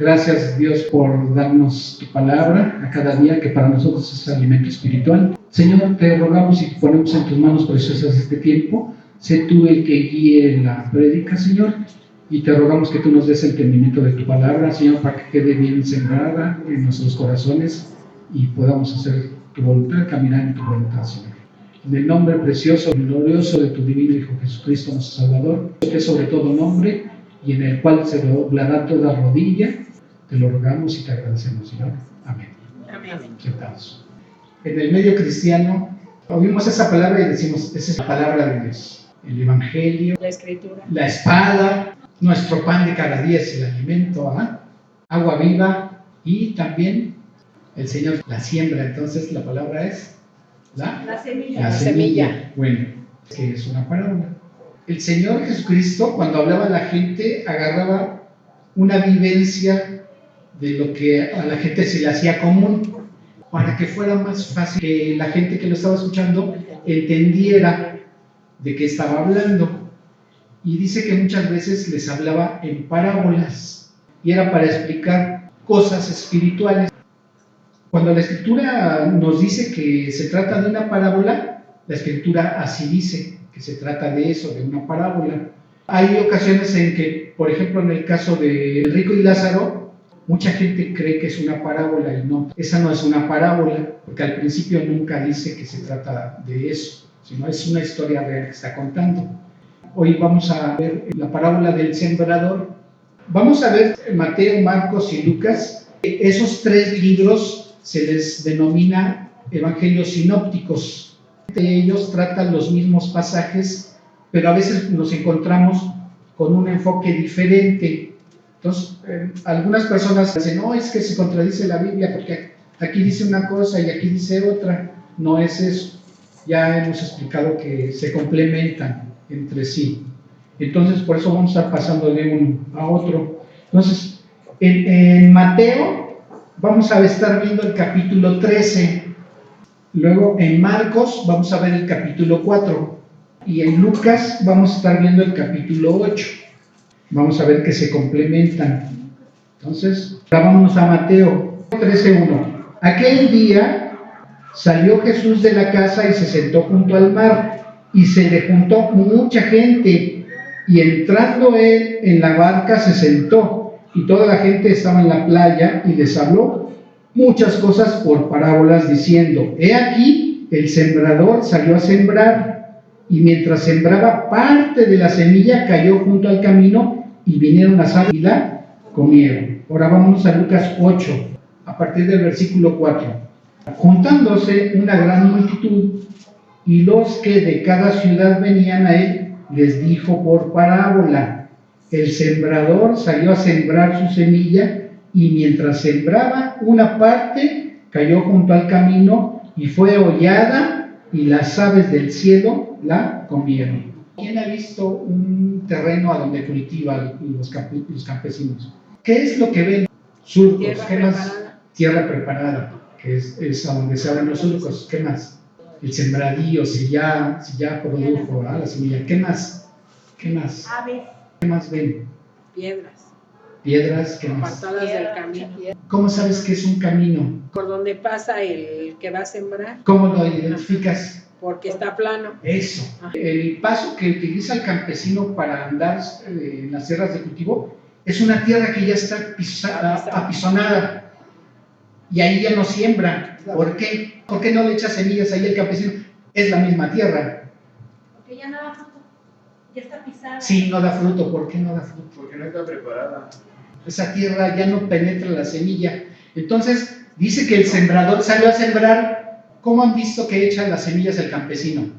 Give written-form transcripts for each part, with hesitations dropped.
Gracias, Dios, por darnos tu palabra a cada día, que para nosotros es alimento espiritual. Señor, te rogamos y ponemos en tus manos preciosas este tiempo. Sé tú el que guíe la prédica, Señor, y te rogamos que tú nos des entendimiento de tu palabra, Señor, para que quede bien sembrada en nuestros corazones y podamos hacer tu voluntad, caminar en tu voluntad, Señor. En el nombre precioso y glorioso de tu divino Hijo Jesucristo, nuestro Salvador, que es sobre todo nombre y en el cual se doblará toda rodilla, te lo rogamos y te agradecemos, Señor. Amén. Amén. Sentados. En el medio cristiano oímos esa palabra y decimos, esa es la palabra de Dios. El Evangelio, La Escritura, la espada, nuestro pan de cada día es el alimento, agua viva, y también el Señor la siembra. Entonces la palabra es la semilla. la semilla. Bueno, que es una parábola. El Señor Jesucristo, cuando hablaba a la gente, agarraba una vivencia de lo que a la gente se le hacía común, para que fuera más fácil que la gente que lo estaba escuchando entendiera de qué estaba hablando. Y dice que muchas veces les hablaba en parábolas, y era para explicar cosas espirituales. Cuando la Escritura nos dice que se trata de una parábola, la Escritura así dice, que se trata de eso, de una parábola. Hay ocasiones en que, por ejemplo, en el caso de el rico y Lázaro, mucha gente cree que es una parábola y no, esa no es una parábola, porque al principio nunca dice que se trata de eso, sino es una historia real que está contando. Hoy vamos a ver la parábola del sembrador. Vamos a ver Mateo, Marcos y Lucas. Esos tres libros se les denomina evangelios sinópticos. Ellos tratan los mismos pasajes, pero a veces nos encontramos con un enfoque diferente. Entonces, algunas personas dicen, no, es que se contradice la Biblia porque aquí dice una cosa y aquí dice otra. No es eso. Ya hemos explicado que se complementan entre sí. Entonces, por eso vamos a estar pasando de uno a otro. Entonces, en Mateo vamos a estar viendo el capítulo 13. Luego en Marcos vamos a ver el capítulo 4. Y en Lucas vamos a estar viendo el capítulo 8. Vamos a ver que se complementan. Entonces, vámonos a Mateo 13:1. Aquel día salió Jesús de la casa y se sentó junto al mar, y se le juntó mucha gente, y entrando él en la barca se sentó, y toda la gente estaba en la playa, y les habló muchas cosas por parábolas, diciendo: he aquí, el sembrador salió a sembrar, y mientras sembraba, parte de la semilla cayó junto al camino, y vinieron las aves y la comieron. Ahora vámonos a Lucas 8, a partir del versículo 4. Juntándose una gran multitud, y los que de cada ciudad venían a él, les dijo por parábola: el sembrador salió a sembrar su semilla, y mientras sembraba, una parte cayó junto al camino y fue hollada, y las aves del cielo la comieron. ¿Quién ha visto un terreno a donde cultivan los campesinos? ¿Qué es lo que ven? Surcos. Tierra ¿Qué más? preparada. Tierra preparada, que es a donde se abren los surcos. ¿Qué más? El sembradío, si ya produjo la semilla. ¿Qué más? ¿Qué más? Aves. ¿Qué más ven? Piedras, ¿qué más? Apartadas del camino. ¿Cómo sabes que es un camino? Por donde pasa el que va a sembrar, ¿Cómo lo identificas? porque está plano. Eso. El paso que utiliza el campesino para andar en las tierras de cultivo es una tierra que ya está apisonada, y ahí ya no siembra. ¿Por qué? ¿Por qué no le echa semillas ahí el campesino? Es la misma tierra. Porque ya no da fruto, ya está pisada. Sí, no da fruto. ¿Por qué no da fruto? Porque no está preparada. Esa tierra ya no penetra la semilla. Entonces, dice que el sembrador salió a sembrar. ¿Cómo han visto que echa las semillas el campesino?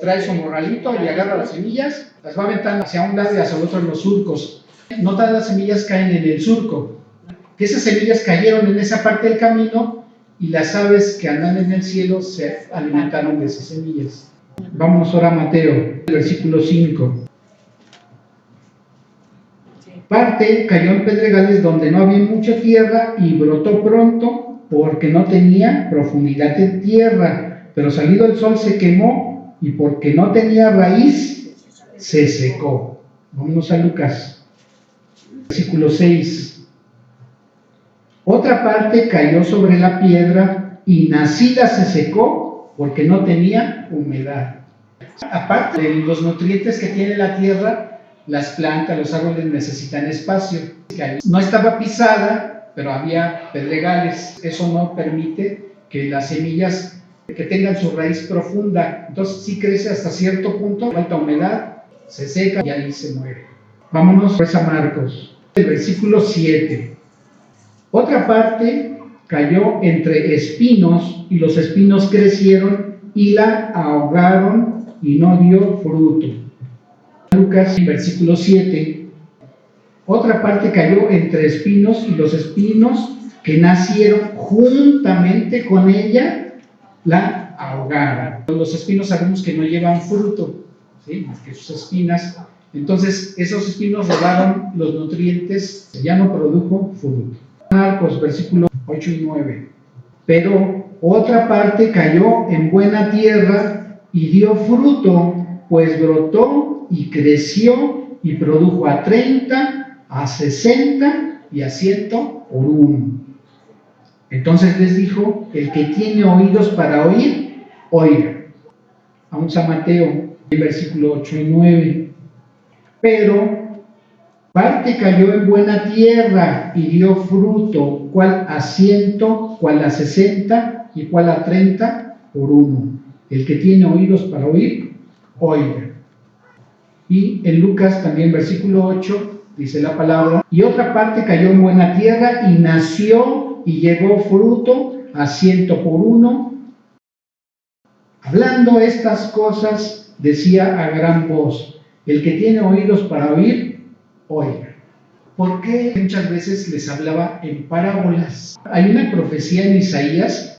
Trae su morralito y agarra las semillas, las va aventando hacia un lado y hacia el otro en los surcos. No todas las semillas caen en el surco. Que esas semillas cayeron en esa parte del camino, y las aves que andan en el cielo se alimentaron de esas semillas. Vámonos ahora a Mateo, versículo 5. Parte cayó en pedregales donde no había mucha tierra, y brotó pronto porque no tenía profundidad de tierra, pero salido el sol se quemó, y porque no tenía raíz se secó. Vámonos a Lucas, versículo 6. Otra parte cayó sobre la piedra y nacida se secó porque no tenía humedad. Aparte de los nutrientes que tiene la tierra, las plantas, los árboles necesitan espacio. No estaba pisada, pero había pedregales. Eso no permite que las semillas que tengan su raíz profunda. Entonces sí crece hasta cierto punto, falta humedad, se seca y ahí se muere. Vámonos pues a Marcos, el versículo 7. Otra parte cayó entre espinos y los espinos crecieron y la ahogaron y no dio fruto. Lucas, versículo 7. Otra parte cayó entre espinos y los espinos que nacieron juntamente con ella la ahogaron. Los espinos sabemos que no llevan fruto, ¿sí? Más que sus espinas. Entonces esos espinos robaron los nutrientes, ya no produjo fruto. Marcos, versículos 8 y 9. Pero otra parte cayó en buena tierra y dio fruto, pues brotó y creció y produjo a 30, a 60 y a 100 por uno. Entonces les dijo: el que tiene oídos para oír, oiga. Vamos a Mateo, versículo 8 y 9. Pero parte cayó en buena tierra y dio fruto, cual a 100, cual a 60 y cual a 30 por uno. El que tiene oídos para oír, oiga. Y en Lucas también versículo 8 dice la palabra: y otra parte cayó en buena tierra y nació y llevó fruto a 100 por uno. Hablando estas cosas, decía a gran voz: el que tiene oídos para oír, oiga. ¿Por qué muchas veces les hablaba en parábolas? Hay una profecía en Isaías.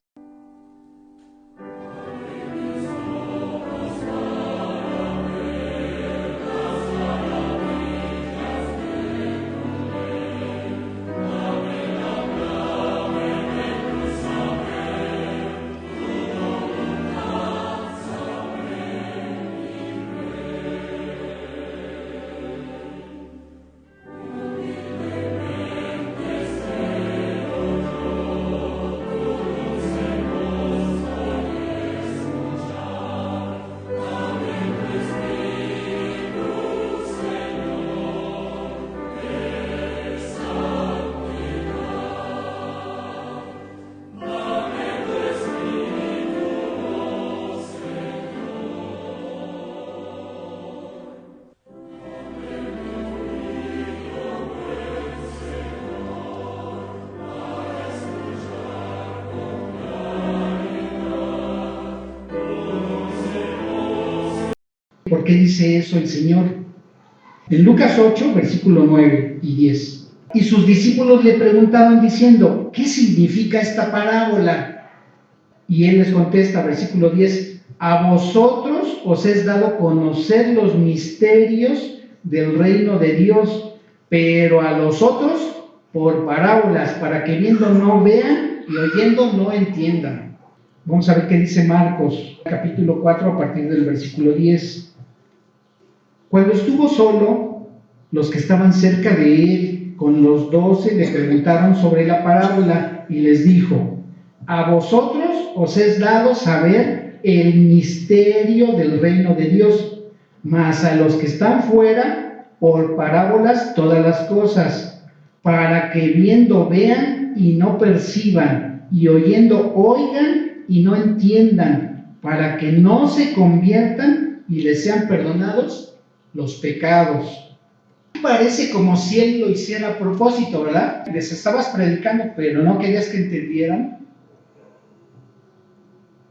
¿Por qué dice eso el Señor? En Lucas 8, versículo 9 y 10. Y sus discípulos le preguntaron diciendo: ¿qué significa esta parábola? Y él les contesta, versículo 10: a vosotros os es dado conocer los misterios del reino de Dios, pero a los otros por parábolas, para que viendo no vean y oyendo no entiendan. Vamos a ver qué dice Marcos, capítulo 4, a partir del versículo 10. Cuando estuvo solo, los que estaban cerca de él, con los 12, le preguntaron sobre la parábola y les dijo: a vosotros os es dado saber el misterio del reino de Dios, mas a los que están fuera, por parábolas todas las cosas, para que viendo vean y no perciban, y oyendo oigan y no entiendan, para que no se conviertan y les sean perdonados los pecados. Parece como si él lo hiciera a propósito, ¿verdad? Les estabas predicando, pero no querías que entendieran.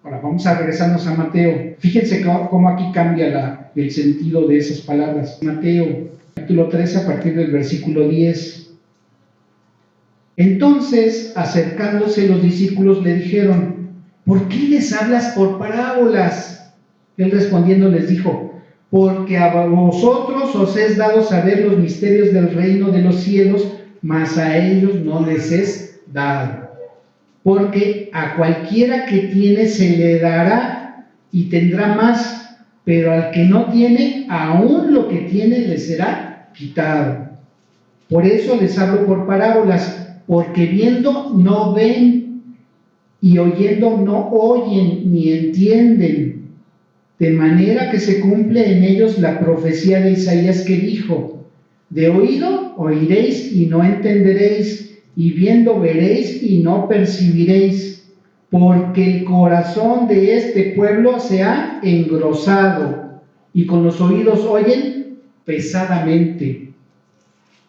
Ahora vamos a regresarnos a Mateo. Fíjense cómo aquí cambia el sentido de esas palabras. Mateo, capítulo 13, a partir del versículo 10. Entonces, acercándose los discípulos, le dijeron: ¿por qué les hablas por parábolas? Él respondiendo les dijo: porque a vosotros os es dado saber los misterios del reino de los cielos, mas a ellos no les es dado. Porque a cualquiera que tiene se le dará y tendrá más, pero al que no tiene, aún lo que tiene le será quitado. Por eso les hablo por parábolas, porque viendo no ven y oyendo no oyen ni entienden, de manera que se cumple en ellos la profecía de Isaías que dijo: de oído oiréis y no entenderéis, y viendo veréis y no percibiréis, porque el corazón de este pueblo se ha engrosado, y con los oídos oyen pesadamente,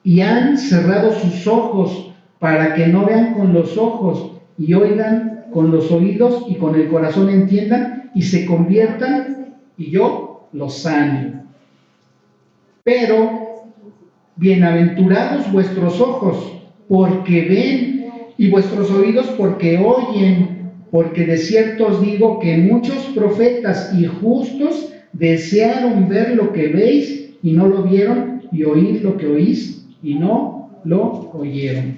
y han cerrado sus ojos para que no vean con los ojos, y oigan con los oídos, y con el corazón entiendan, y se conviertan, y yo los sane. Pero bienaventurados vuestros ojos, porque ven, y vuestros oídos, porque oyen, porque de cierto os digo que muchos profetas y justos desearon ver lo que veis y no lo vieron, y oír lo que oís y no lo oyeron.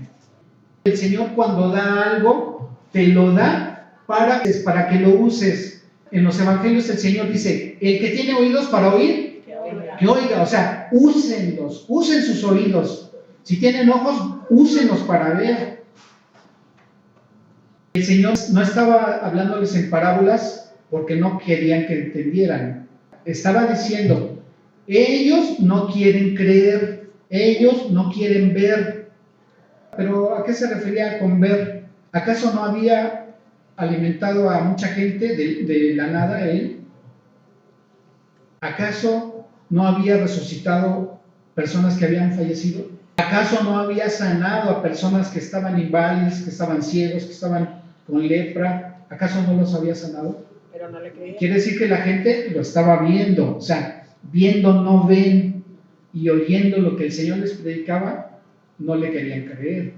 El Señor, cuando da algo, te lo da para que lo uses. En los evangelios el Señor dice: el que tiene oídos para oír, que oiga. O sea, úsenlos, usen sus oídos. Si tienen ojos, úsenlos para ver. El Señor no estaba hablándoles en parábolas porque no querían que entendieran. Estaba diciendo: ellos no quieren creer, ellos no quieren ver. Pero ¿a qué se refería con ver? ¿Acaso no había alimentado a mucha gente de la nada él? ¿Acaso no había resucitado personas que habían fallecido? ¿Acaso no había sanado a personas que estaban inválidos, que estaban ciegos, que estaban con lepra? ¿Acaso no los había sanado? Pero no le creían. Quiere decir que la gente lo estaba viendo. O sea, viendo no ven, y oyendo lo que el Señor les predicaba, no le querían creer.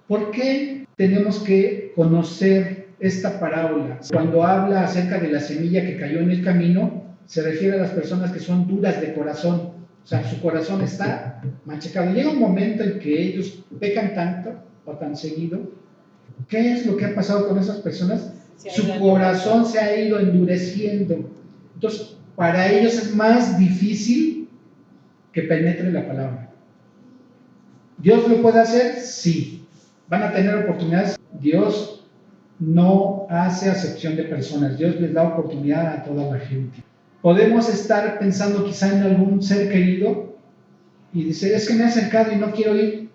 ¿Por qué tenemos que conocer esta parábola? Cuando habla acerca de la semilla que cayó en el camino, se refiere a las personas que son duras de corazón. O sea, su corazón está machacado. Llega un momento en que ellos pecan tanto o tan seguido. ¿Qué es lo que ha pasado con esas personas? Su corazón se ha ido endureciendo. Entonces, para ellos es más difícil que penetre la palabra. ¿Dios lo puede hacer? Sí. ¿Van a tener oportunidades? Dios no hace acepción de personas. Dios les da oportunidad a toda la gente. Podemos estar pensando quizá en algún ser querido y dice: es que me he acercado y no quiero ir.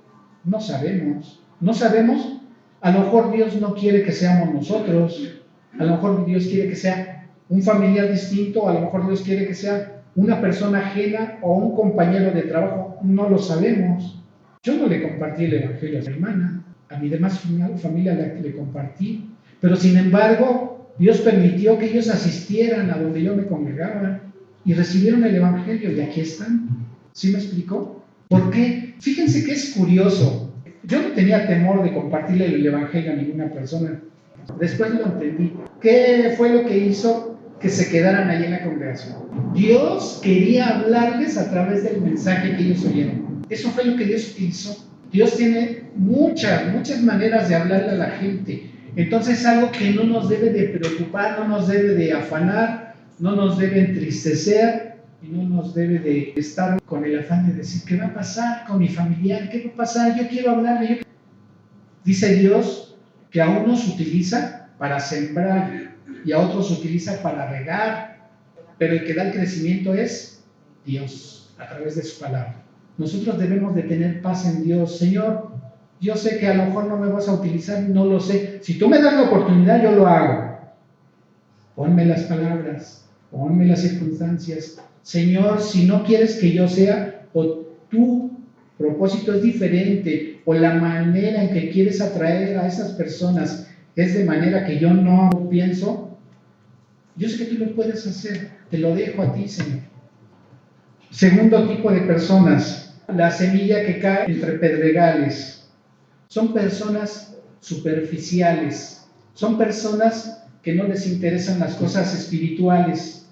No sabemos. No sabemos. A lo mejor Dios no quiere que seamos nosotros. A lo mejor Dios quiere que sea un familiar distinto. A lo mejor Dios quiere que sea una persona ajena o un compañero de trabajo. No lo sabemos. Yo no le compartí el evangelio a mi hermana. A mi demás familia le compartí. Pero sin embargo, Dios permitió que ellos asistieran a donde yo me congregaba y recibieron el evangelio, y aquí están. ¿Sí me explicó? ¿Por qué? Fíjense que es curioso. Yo no tenía temor de compartirle el evangelio a ninguna persona. Después lo entendí. ¿Qué fue lo que hizo que se quedaran ahí en la congregación? Dios quería hablarles a través del mensaje que ellos oyeron. Eso fue lo que Dios utilizó. Dios tiene muchas maneras de hablarle a la gente. Entonces es algo que no nos debe de preocupar, no nos debe de afanar, no nos debe entristecer, y no nos debe de estar con el afán de decir: ¿qué va a pasar con mi familiar? ¿Qué va a pasar? Yo quiero hablarle. Dice Dios que a unos utiliza para sembrar y a otros utiliza para regar, pero el que da el crecimiento es Dios, a través de su palabra. Nosotros debemos de tener paz en Dios. Señor, yo sé que a lo mejor no me vas a utilizar, no lo sé. Si tú me das la oportunidad, yo lo hago. Ponme las palabras, ponme las circunstancias. Señor, si no quieres que yo sea, o tu propósito es diferente, o la manera en que quieres atraer a esas personas es de manera que yo no pienso, yo sé que tú lo puedes hacer. Te lo dejo a ti, Señor. Segundo tipo de personas: la semilla que cae entre pedregales. Son personas superficiales, son personas que no les interesan las cosas espirituales.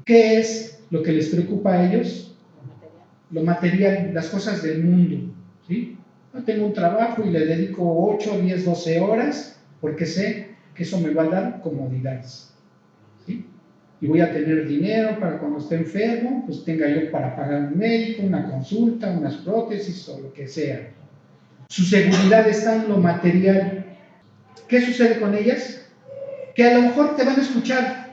¿Qué es lo que les preocupa a ellos? Lo material, las cosas del mundo, ¿sí? Yo tengo un trabajo y le dedico 8, 10, 12 horas porque sé que eso me va a dar comodidades, ¿sí? Y voy a tener dinero para cuando esté enfermo, pues tenga yo para pagar un médico, una consulta, unas prótesis o lo que sea. Su seguridad está en lo material. ¿Qué sucede con ellas? Que a lo mejor te van a escuchar.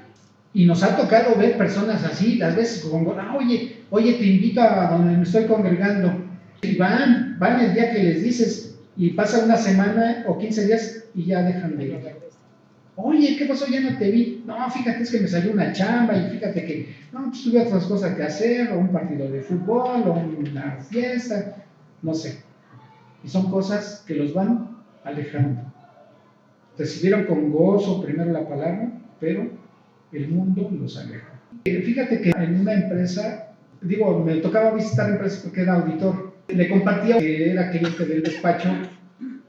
Y nos ha tocado ver personas así, las veces como, oye, te invito a donde me estoy congregando. Y van el día que les dices, y pasa una semana o 15 días y ya dejan de ir. Oye, ¿qué pasó? Ya no te vi. No, fíjate, es que me salió una chamba y fíjate que, no, pues tuve otras cosas que hacer, o un partido de fútbol, o una fiesta, no sé. Y son cosas que los van alejando. Recibieron con gozo primero la palabra, pero el mundo los aleja. Fíjate que en una empresa, me tocaba visitar empresas porque era auditor. Le compartía que era cliente del despacho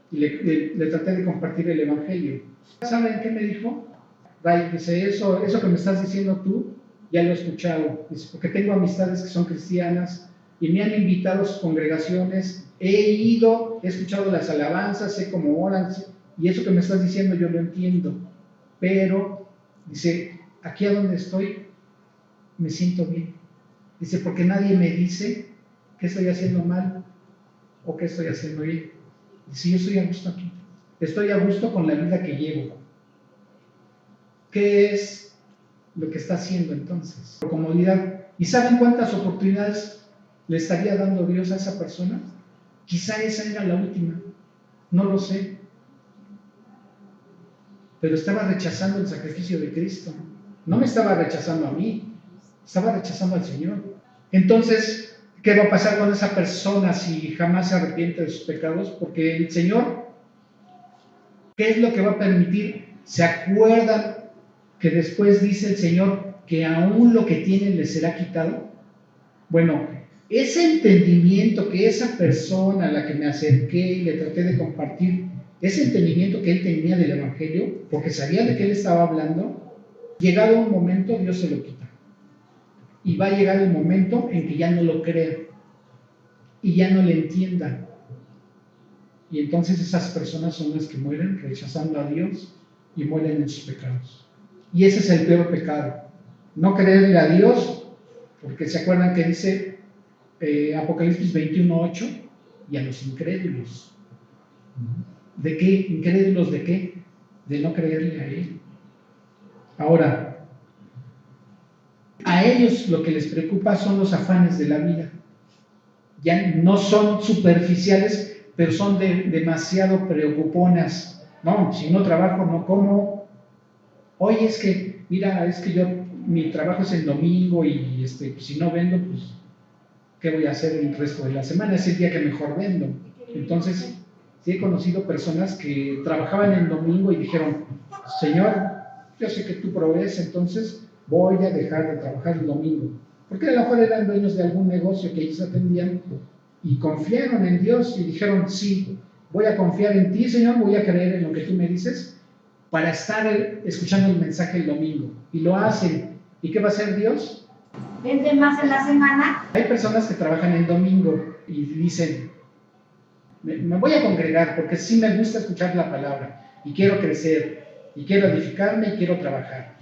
y le traté de compartir el evangelio. ¿Saben qué me dijo? Ray, dice, eso que me estás diciendo tú, ya lo he escuchado. Dice, porque tengo amistades que son cristianas y me han invitado a sus congregaciones, he escuchado las alabanzas, sé cómo oran, y eso que me estás diciendo yo lo entiendo. Pero, dice, aquí a donde estoy, me siento bien. Dice, porque nadie me dice que estoy haciendo mal o que estoy haciendo bien. Dice, yo estoy a gusto aquí. Estoy a gusto con la vida que llevo. ¿Qué es lo que está haciendo entonces? Por comodidad. ¿Y saben cuántas oportunidades le estaría dando Dios a esa persona? Quizá esa era la última. No lo sé. Pero estaba rechazando el sacrificio de Cristo. No me estaba rechazando a mí, estaba rechazando al Señor. Entonces, ¿qué va a pasar con esa persona si jamás se arrepiente de sus pecados? Porque el Señor, ¿qué es lo que va a permitir? ¿Se acuerdan que después dice el Señor que aún lo que tienen les será quitado? Bueno, ese entendimiento que esa persona a la que me acerqué y le traté de compartir, ese entendimiento que él tenía del Evangelio, porque sabía de qué él estaba hablando, llegado un momento Dios se lo quita. Y va a llegar el momento en que ya no lo crea y ya no le entienda. Y entonces esas personas son las que mueren rechazando a Dios y mueren en sus pecados. Y ese es el peor pecado. No creerle a Dios, porque se acuerdan que dice Apocalipsis 21:8, y a los incrédulos. ¿De qué? ¿Incrédulos de qué? De no creerle a Él. Ahora, a ellos lo que les preocupa son los afanes de la vida. Ya no son superficiales, pero son demasiado preocuponas. No, si no trabajo, no como. Oye, es que mi trabajo es el domingo y pues, si no vendo, pues, ¿qué voy a hacer el resto de la semana? Es el día que mejor vendo. Entonces, sí he conocido personas que trabajaban el domingo y dijeron, Señor, yo sé que tú provees, entonces voy a dejar de trabajar el domingo. Porque a lo mejor eran dueños de algún negocio que ellos atendían y confiaron en Dios y dijeron, sí, voy a confiar en ti, Señor, voy a creer en lo que tú me dices para estar escuchando el mensaje el domingo. Y lo hacen. ¿Y qué va a hacer Dios? Vende más en la semana. Hay personas que trabajan el domingo y dicen, me voy a congregar porque sí me gusta escuchar la palabra y quiero crecer y quiero edificarme y quiero trabajar.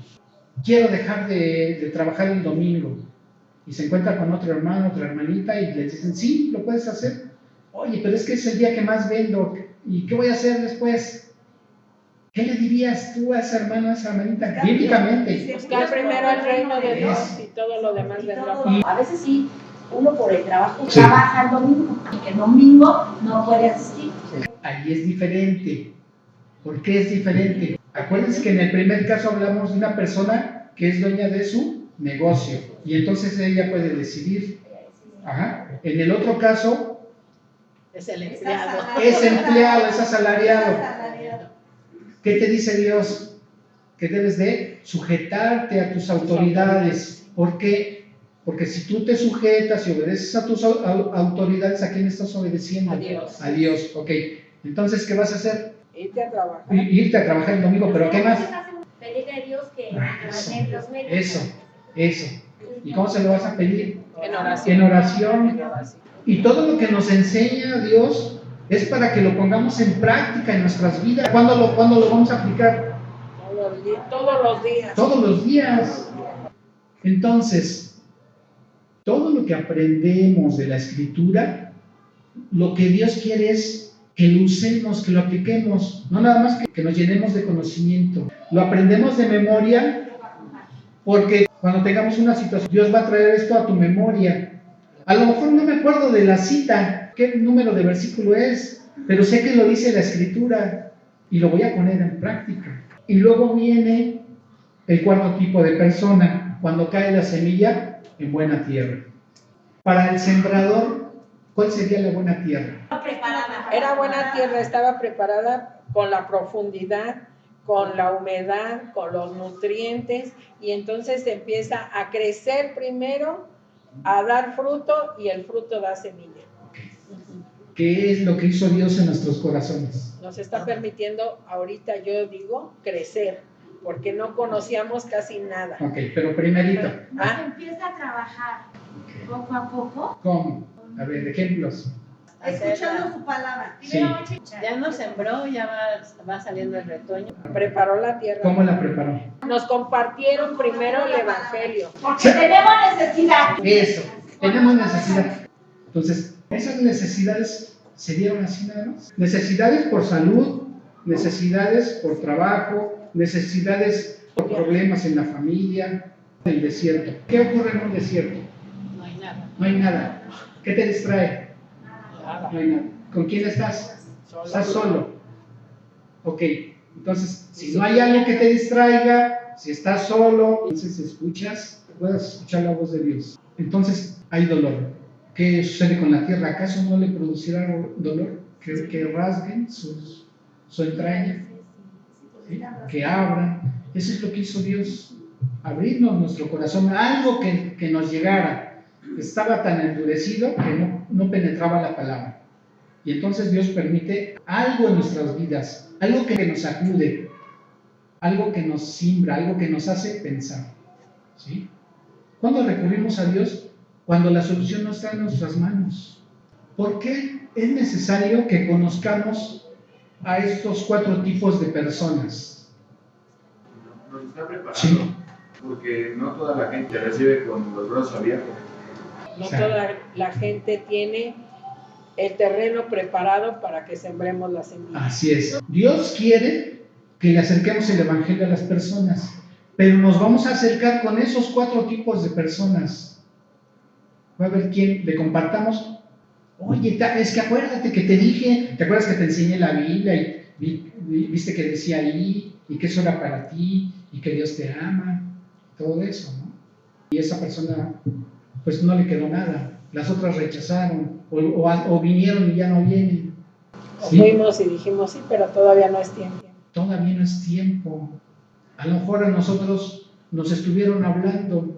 Quiero dejar de trabajar el domingo. Y se encuentra con otro hermano, otra hermanita y les dicen, sí, lo puedes hacer. Oye, pero es que es el día que más vendo. ¿Y qué voy a hacer después? ¿Qué le dirías tú a esa hermana, a esa hermanita? Bíblicamente. Buscar primero el reino de Dios y todo lo demás vendrá. A veces sí, uno por el trabajo trabaja el domingo y que el domingo no puede asistir. Ahí es diferente. ¿Por qué es diferente? Acuérdense que en el primer caso hablamos de una persona que es dueña de su negocio y entonces ella puede decidir. Ajá. En el otro caso es el empleado. Es empleado, es asalariado. ¿Qué te dice Dios? Que debes de sujetarte a tus autoridades. ¿Por qué? Porque si tú te sujetas y obedeces a tus autoridades, ¿a quién estás obedeciendo? A Dios. A Dios, ok. Entonces, ¿qué vas a hacer? Irte a trabajar. Irte a trabajar el domingo, pero ¿qué más? Pedirle a Dios que los medios. Eso. ¿Y cómo se lo vas a pedir? En oración. En oración. Y todo lo que nos enseña Dios es para que lo pongamos en práctica en nuestras vidas. ¿Cuándo lo vamos a aplicar? Todos los días. Todos los días. Entonces, todo lo que aprendemos de la Escritura, lo que Dios quiere es que lo usemos, que lo apliquemos, no nada más que nos llenemos de conocimiento. Lo aprendemos de memoria porque cuando tengamos una situación, Dios va a traer esto a tu memoria. A lo mejor no me acuerdo de la cita, qué número de versículo es, pero sé que lo dice la Escritura y lo voy a poner en práctica. Y luego viene el cuarto tipo de persona, cuando cae la semilla en buena tierra. Para el sembrador, ¿cuál sería la buena tierra? Era buena tierra, estaba preparada con la profundidad, con la humedad, con los nutrientes, y entonces empieza a crecer primero, a dar fruto, y el fruto da semilla. ¿Qué es lo que hizo Dios en nuestros corazones? Nos está permitiendo, ahorita yo digo, crecer, porque no conocíamos casi nada. Ok, pero primerito. Empieza a trabajar poco a poco. ¿Cómo? A ver, ejemplos. Escuchando su palabra. Sí. Ya nos sembró, ya va saliendo el retoño. Preparó la tierra. ¿Cómo la preparó? Nos compartieron primero el evangelio. Porque tenemos necesidad. Eso, tenemos necesidad. Entonces, esas necesidades se dieron así nada más. Necesidades por salud, necesidades por trabajo, necesidades por problemas en la familia, en el desierto. ¿Qué ocurre en un desierto? No hay nada. No hay nada. ¿Qué te distrae? Nada. No hay nada. ¿Con quién estás? Estás solo. Ok, entonces, si no hay algo que te distraiga, si estás solo, entonces escuchas, puedes escuchar la voz de Dios. Entonces, hay dolor. ¿Qué sucede con la tierra? ¿Acaso no le producirá dolor? Que rasguen su entraña, ¿sí? Que abran. Eso es lo que hizo Dios, abrirnos nuestro corazón, algo que nos llegara. Estaba tan endurecido que no penetraba la palabra. Y entonces Dios permite algo en nuestras vidas, algo que nos sacude, algo que nos simbra, algo que nos hace pensar, ¿sí? ¿Cuándo recurrimos a Dios? Cuando la solución no está en nuestras manos. ¿Por qué es necesario que conozcamos a estos 4 tipos de personas? Nos está preparando, Sí. porque no toda la gente recibe con los brazos abiertos. No toda la gente tiene el terreno preparado para que sembremos la semilla. Así es. Dios quiere que le acerquemos el Evangelio a las personas, pero nos vamos a acercar con esos 4 tipos de personas. Va a haber quien le compartamos. Oye, es que acuérdate que te dije, ¿te acuerdas que te enseñé la Biblia y viste que decía ahí y que eso era para ti y que Dios te ama? Todo eso, ¿no? Y esa persona, pues no le quedó nada. Las otras rechazaron o vinieron y ya no vienen. ¿Sí? Fuimos y dijimos, sí, pero todavía no es tiempo. Todavía no es tiempo. A lo mejor a nosotros nos estuvieron hablando.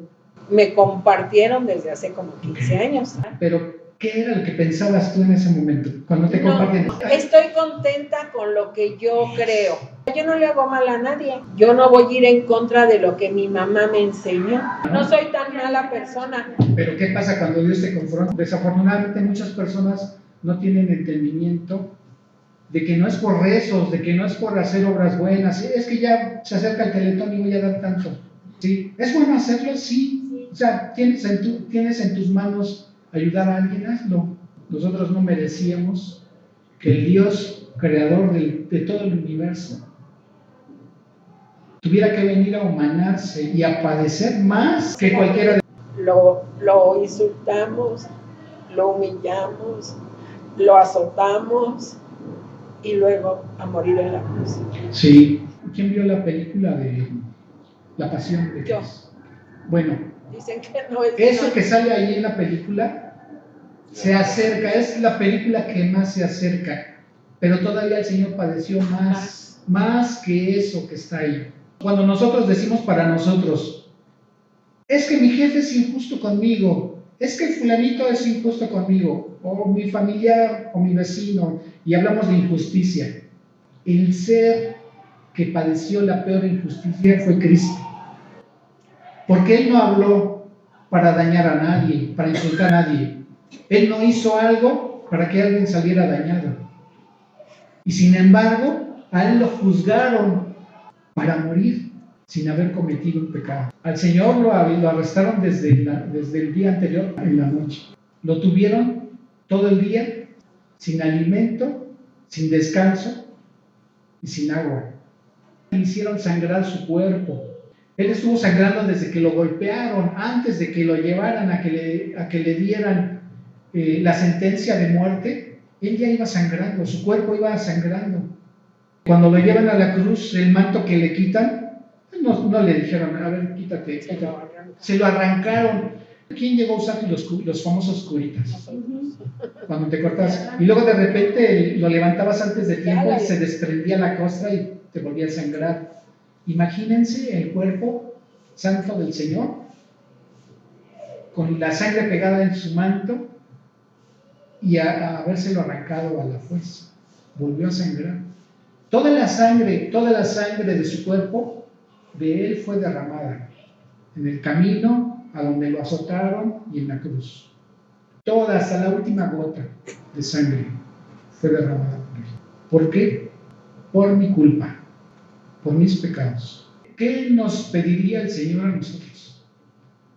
Me compartieron desde hace como 15 años. Pero, ¿qué era lo que pensabas tú en ese momento? Cuando te comparten. Estoy contenta con lo que yo creo. Yo no le hago mal a nadie. Yo no voy a ir en contra de lo que mi mamá me enseñó. No soy tan mala persona. Pero, ¿qué pasa cuando Dios te confronta? Desafortunadamente, muchas personas no tienen entendimiento de que no es por rezos, de que no es por hacer obras buenas. Es que ya se acerca el Teletón y voy a dar tanto. ¿Sí? ¿Es bueno hacerlo? Sí. O sea, tienes en tus manos ayudar a alguien, hazlo. Nosotros no merecíamos que el Dios creador de todo el universo tuviera que venir a humanarse y a padecer más que cualquiera de Lo insultamos, lo humillamos, lo azotamos y luego a morir en la cruz. Sí. ¿Quién vio la película de La Pasión de Yo. Jesús? Bueno, Dicen que no es eso que sale ahí en la película se acerca, es la película que más se acerca, pero todavía el Señor padeció más que eso que está ahí. Cuando nosotros decimos para nosotros, es que mi jefe es injusto conmigo, es que el fulanito es injusto conmigo, o mi familiar, o mi vecino, y hablamos de injusticia, el ser que padeció la peor injusticia fue Cristo. Porque Él no habló para dañar a nadie, para insultar a nadie. Él no hizo algo para que alguien saliera dañado. Y sin embargo, a Él lo juzgaron para morir sin haber cometido un pecado. Al Señor lo arrestaron desde el día anterior en la noche. Lo tuvieron todo el día sin alimento, sin descanso y sin agua. Le hicieron sangrar su cuerpo. Él estuvo sangrando desde que lo golpearon, antes de que lo llevaran a que le dieran la sentencia de muerte. Él ya iba sangrando, su cuerpo iba sangrando. Cuando lo llevan a la cruz, el manto que le quitan, no le dijeron, a ver, quítate. Se lo arrancaron. ¿Quién llegó a usar los famosos curitas? Cuando te cortas. Y luego de repente lo levantabas antes de tiempo y se desprendía la costra y te volvía a sangrar. Imagínense el cuerpo santo del Señor, con la sangre pegada en su manto y a habérselo arrancado a la fuerza. Volvió a sangrar. Toda la sangre de su cuerpo, de él fue derramada en el camino a donde lo azotaron y en la cruz. Toda, hasta la última gota de sangre fue derramada por él. ¿Por qué? Por mi culpa, por mis pecados. ¿Qué nos pediría el Señor a nosotros?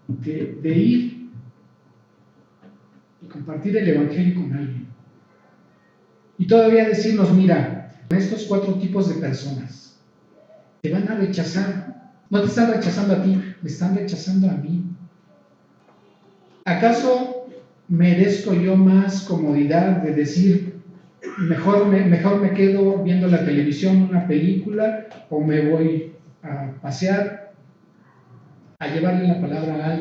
De ir y compartir el Evangelio con alguien. Y todavía decirnos, mira, estos 4 tipos de personas te van a rechazar. No te están rechazando a ti, me están rechazando a mí. ¿Acaso merezco yo más comodidad de decir, mejor me quedo viendo la televisión, una película, o me voy a pasear, a llevarle la palabra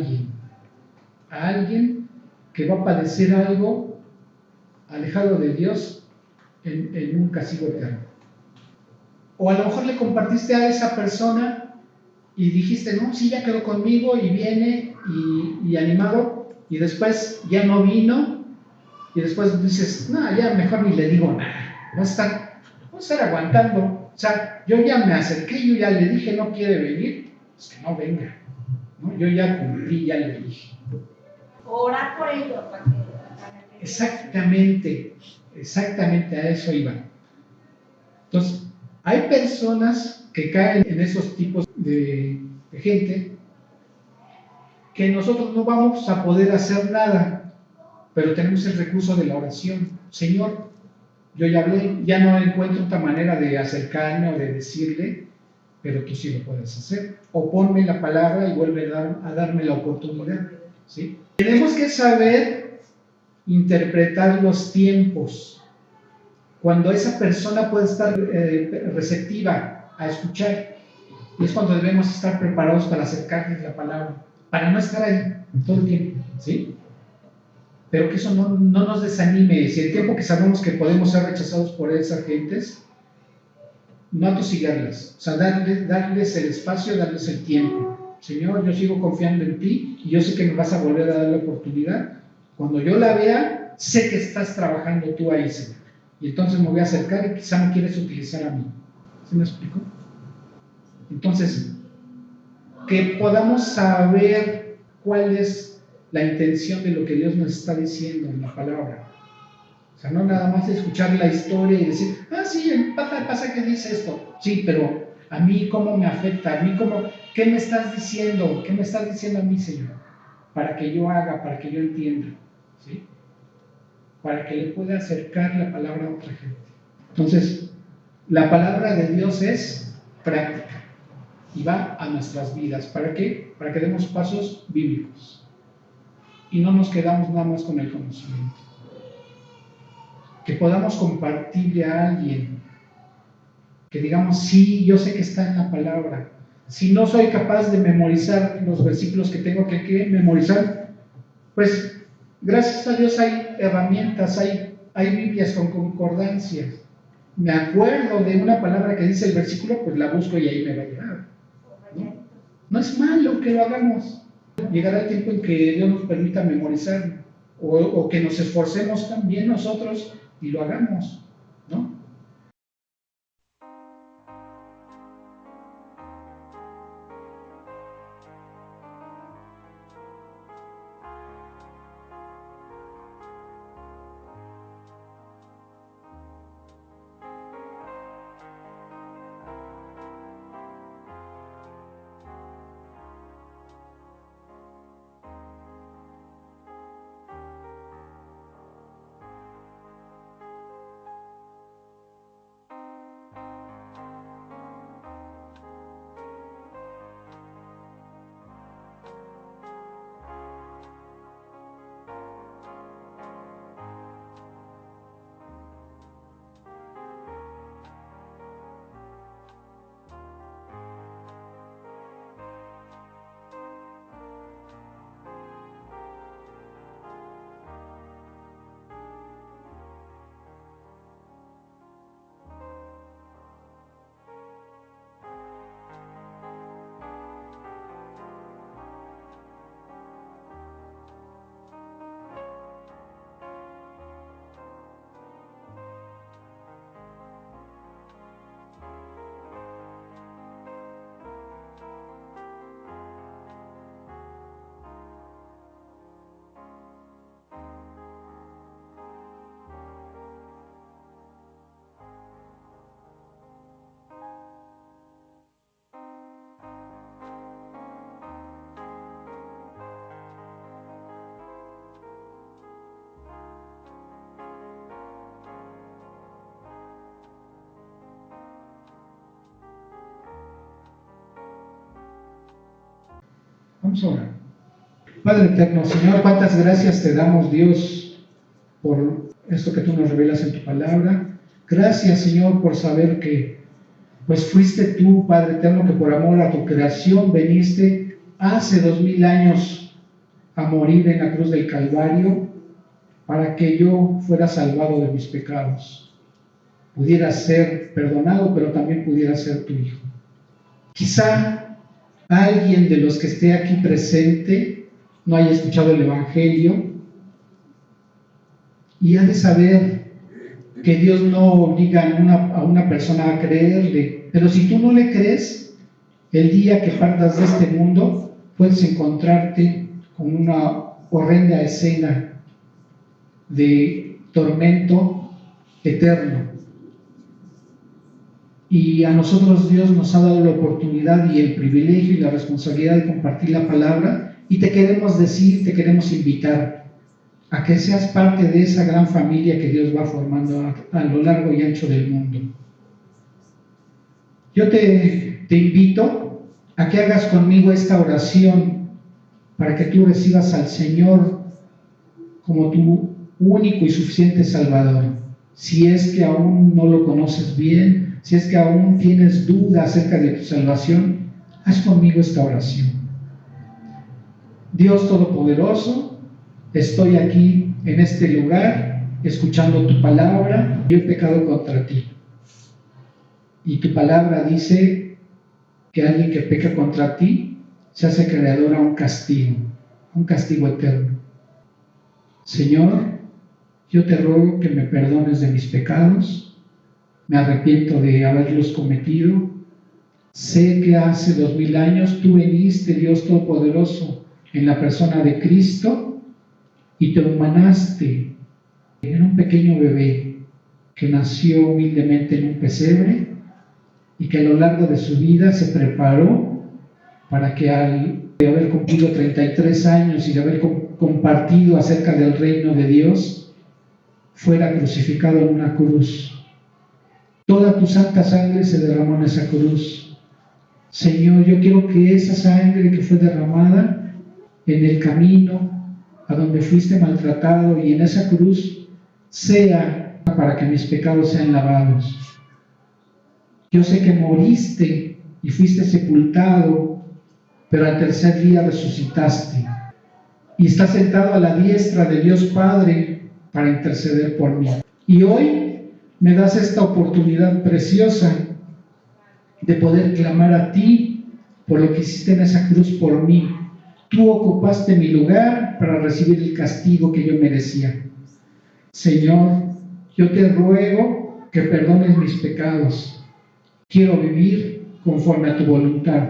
a alguien que va a padecer algo alejado de Dios en un castigo eterno? O a lo mejor le compartiste a esa persona y dijiste, no, sí, ya quedó conmigo y viene y animado, y después ya no vino, y después dices, no, ya mejor ni le digo nada, vamos a estar aguantando. O sea, yo ya me acerqué, yo ya le dije, no quiere venir, pues que no venga, ¿no? Yo ya cumplí, ya le dije. Orar por ellos para que Exactamente a eso iba. Entonces, hay personas que caen en esos tipos de gente que nosotros no vamos a poder hacer nada, pero tenemos el recurso de la oración. Señor, yo ya hablé, ya no encuentro otra manera de acercarme o de decirle, pero tú sí lo puedes hacer. O ponme la palabra y vuelve a darme la oportunidad, ¿sí? Tenemos que saber interpretar los tiempos. Cuando esa persona puede estar receptiva a escuchar, y es cuando debemos estar preparados para acercarles la palabra, para no estar ahí todo el tiempo, ¿sí? Pero que eso no nos desanime. Si el tiempo que sabemos que podemos ser rechazados por esas gentes, no atosigarlas, o sea, darles el espacio, darles el tiempo. Señor, yo sigo confiando en ti y yo sé que me vas a volver a dar la oportunidad. Cuando yo la vea, sé que estás trabajando tú ahí, Señor. Y entonces me voy a acercar y quizá me quieres utilizar a mí. ¿Sí me explico? Entonces, que podamos saber cuál es la intención de lo que Dios nos está diciendo en la palabra. O sea, no nada más escuchar la historia y decir, sí, el pasaje dice esto. Sí, pero a mí cómo me afecta, a mí ¿qué me estás diciendo? ¿Qué me estás diciendo a mí, Señor? Para que yo haga, para que yo entienda, ¿sí? Para que le pueda acercar la palabra a otra gente. Entonces, la palabra de Dios es práctica y va a nuestras vidas. ¿Para qué? Para que demos pasos bíblicos y no nos quedamos nada más con el conocimiento. Que podamos compartirle a alguien, que digamos, sí, yo sé que está en la palabra. Si no soy capaz de memorizar los versículos que tengo que memorizar, pues gracias a Dios hay herramientas, hay Biblias con concordancias. Me acuerdo de una palabra que dice el versículo, pues la busco y ahí me va a llegar. No es malo que lo hagamos. Llegará el tiempo en que Dios nos permita memorizar o que nos esforcemos también nosotros y lo hagamos, ¿no? Vamos a orar. Padre eterno, Señor, cuántas gracias te damos, Dios, por esto que tú nos revelas en tu palabra. Gracias, Señor, por saber que pues fuiste tú, Padre eterno, que por amor a tu creación veniste hace 2000 años a morir en la cruz del Calvario para que yo fuera salvado de mis pecados, pudiera ser perdonado, pero también pudiera ser tu hijo. Quizá alguien de los que esté aquí presente no haya escuchado el Evangelio y ha de saber que Dios no obliga a una persona a creerle, pero si tú no le crees, el día que partas de este mundo puedes encontrarte con una horrenda escena de tormento eterno. Y a nosotros Dios nos ha dado la oportunidad y el privilegio y la responsabilidad de compartir la palabra, y te queremos decir, te queremos invitar a que seas parte de esa gran familia que Dios va formando a lo largo y ancho del mundo. Yo te invito a que hagas conmigo esta oración para que tú recibas al Señor como tu único y suficiente Salvador. Si es que aún no lo conoces bien, si es que aún tienes duda acerca de tu salvación, haz conmigo esta oración. Dios Todopoderoso, estoy aquí en este lugar escuchando tu palabra. Yo he pecado contra ti, y tu palabra dice que alguien que peca contra ti se hace acreedor a un castigo eterno. Señor, yo te ruego que me perdones de mis pecados. Me arrepiento de haberlos cometido. Sé que hace 2000 años tú viniste, Dios Todopoderoso, en la persona de Cristo, y te humanaste en un pequeño bebé que nació humildemente en un pesebre y que a lo largo de su vida se preparó para que de haber cumplido 33 años y de haber compartido acerca del reino de Dios, fuera crucificado en una cruz. Toda tu santa sangre se derramó en esa cruz. Señor, yo quiero que esa sangre que fue derramada en el camino a donde fuiste maltratado y en esa cruz sea para que mis pecados sean lavados. Yo sé que moriste y fuiste sepultado, pero al tercer día resucitaste y estás sentado a la diestra de Dios Padre para interceder por mí. Y hoy me das esta oportunidad preciosa de poder clamar a ti por lo que hiciste en esa cruz por mí. Tú ocupaste mi lugar para recibir el castigo que yo merecía. Señor, yo te ruego que perdones mis pecados. Quiero vivir conforme a tu voluntad.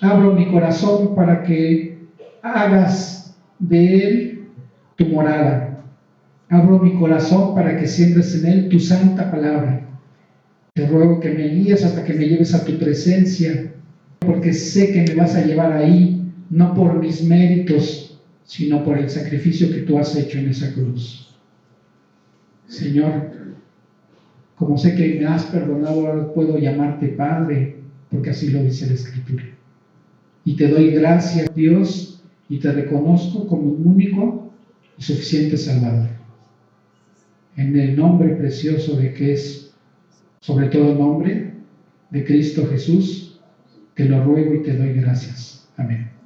Abro mi corazón para que hagas de él tu morada. Abro mi corazón para que siembres en él tu santa palabra. Te ruego que me guíes hasta que me lleves a tu presencia, porque sé que me vas a llevar ahí, no por mis méritos, sino por el sacrificio que tú has hecho en esa cruz. Señor, como sé que me has perdonado, ahora puedo llamarte Padre, porque así lo dice la Escritura. Y te doy gracias, Dios, y te reconozco como un único y suficiente Salvador. En el nombre precioso de que es sobre todo nombre, de Cristo Jesús, te lo ruego y te doy gracias. Amén.